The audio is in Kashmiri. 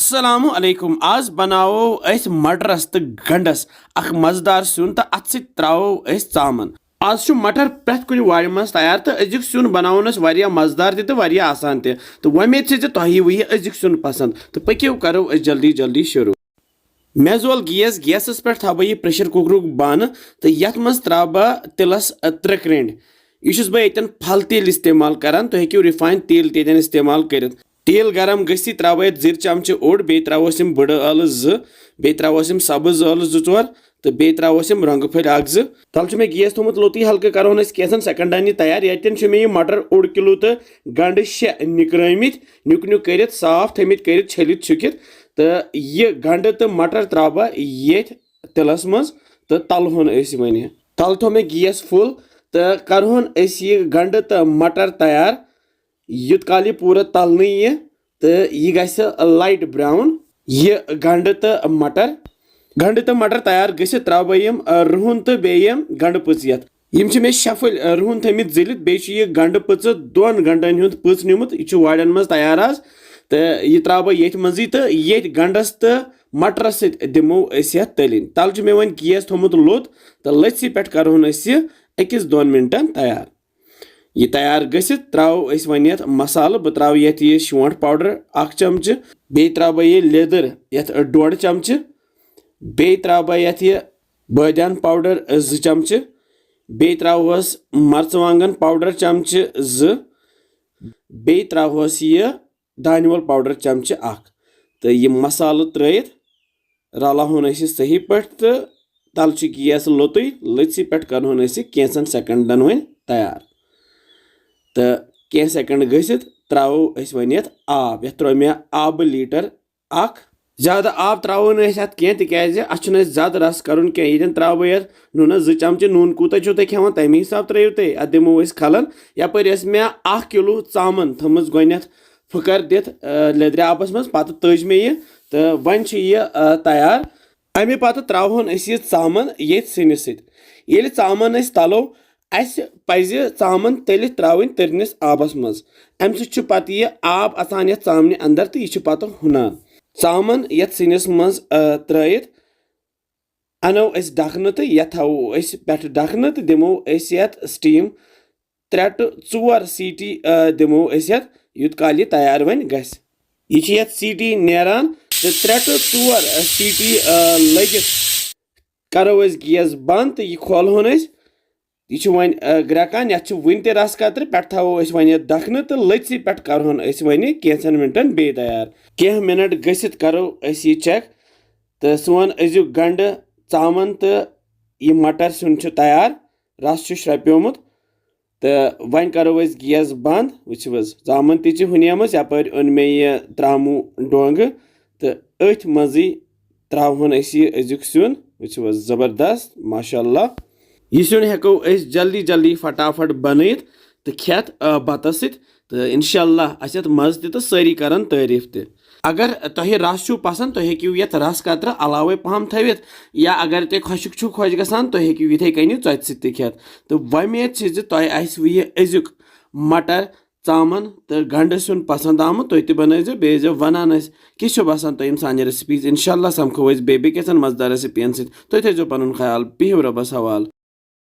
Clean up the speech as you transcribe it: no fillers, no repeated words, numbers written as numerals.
अस्सलामु अलैकुम आज बनावो अस मटरस तो गंडस अख मजेदार सिउन तो अत सत त्रावो अस चामन। आज मटर प्रत कुछ वारि मज तैयार तो अजुक सिउन बनावन वारिया मजेदार तो वारिया आसान तो वमेद से तुह वही अजुक सिउन पसंद तो पक्यो करो जल्दी जल्दी शुरू। मे जोल गैसस पे थो बह प्रेशर कुकरुक बान तो यथ मज त्रा बह तिलस 3 क्रेंड यह बहन फल तेल इस्तेमाल करान तो हेक्यो रिफाइन तेल तेन इस्तेमाल कर। तेल गरम गसी त्रो जिर चमचे ओड बे त्रोस बड़ ٲलव 2 बे त्रोस सब्ज ٲलव 2-4 तो बे त्रोस रंग फल 1-2 तल मे गैस थोमुत लोती हल्के करो कैसन सेकंडन तैयार यन मे मटर 1 किलो तो गंड 6 निकरमित नुक नुक कर साफ थमित कर छलित छुकित तो यह गंड तो मटर त्रा बह ये तिलस मज तो तलहन वन तल थो मे गैस फुल तो करहन यह गंड तो मटर तैयार युत काल यह पूरा तलने यह तो यह गि लाइट ब्राउन यह गंड तो मटर तैयार गि त्रा बह रुहन तो बे गंड पच ये मे शफल रुहन थमित जिलित बे गंड पच 2 घंटन हुंद पच निमुत यह वाड़न मज तैयार आज तो यह त्रा बह ये मजी तो ये गंडस तो मटरस सत दिमो तलिन तल मे वन गैस थोमुत लोत तो लथि पे करहन 1-2 मिनटन तैयार। यह तैयार गसित त्रो वन मसाल बह त्रा ये शोंठ पाउडर 1 चमचे बे त्रा बह ये लेदर ये 1.5 चमचे बे त्रा बह ये बादियान पाउडर 2 चमचे बे त्रोस मर्चवांगन पाउडर चमचे 2 बे त्रोस यह दानवल पाउडर चमचे 1 तो यह मसाल त्रित रलाहन सही पे तो तल गैस लोतुई लथि पे करहन कैंसन सेकंडन वन तैयार तो कह सेकंड गसित त्रो वन आब ये त्रो मे आब लीटर 1 ज्यादा आब त्रो कह तिज अत ज्यादा रस कर ये त्रो बह नून 2 चमचे नून कूत तुम खेवान तमे हिसाब त्रो तुम अत दिमो खलन यप मे 1 किलो चामन थमज गोथ फुकर दिथ लेदर आबस मज पत तज मे यह तो वन यह तैयार अमे पत त्रोहन यह चामन ये सिनिस सत चामन तलो अस पज चामन तलित त्रावन तरनिस आबस मज अमे सत यह आब अचान ये चामन अंदर तो यह पत हुनान चामन ये सिनिस मज त्रित अनो ढकन तो ये थो पे ढकन तो दिमो स्टीम 3 to 4 सीटी दिमो युत काल यह तैयार वन गस यह सीटी नेरान तो 3 to 4 सीटी लगित करो गैस बंद तो यह खोलहन यह वन ग्रकान ये वन त रस कतर पे थो वन दखन तो लथि पे करहन वन कैंसन मिनटन बे तैयार कह मिनट गसित करो यह चेक तो सोन अजुक गंड चामन तो यह मटर सिउन तैयार रस श्रप्योमुत तो वन करो गैस बंद वो चामन ती हुनेमस यपर ओन मे यह त्रामू डोंग तो अथ मजी त्राहन अजुक सिउन वो जबरदस्त माशाअल्लाह यह सिउन हेको जल्दी जल्दी फटाफट बनत तो खेत बतस सत तो इंशाअल्लाह अत मज तो सारी करन तारीफ त अगर तुह रस पसंद तो हेक्यू ये रस कतर अलावे पहम थवित या अगर तुम खुशक खुश गसान तो हेक्यू इथे कन चत सत खेत तो वमेद तुह यह अजुक मटर चामन तो गंड सिउन पसंद आमुत तुह तह बनजो बे वनान किस बसान तुम सान रेसिपीज इंशाअल्लाह समखो बे कैसन मजेदार रेसिपियन सत तुह थो पन ख्याल बिहव रबस हवाल।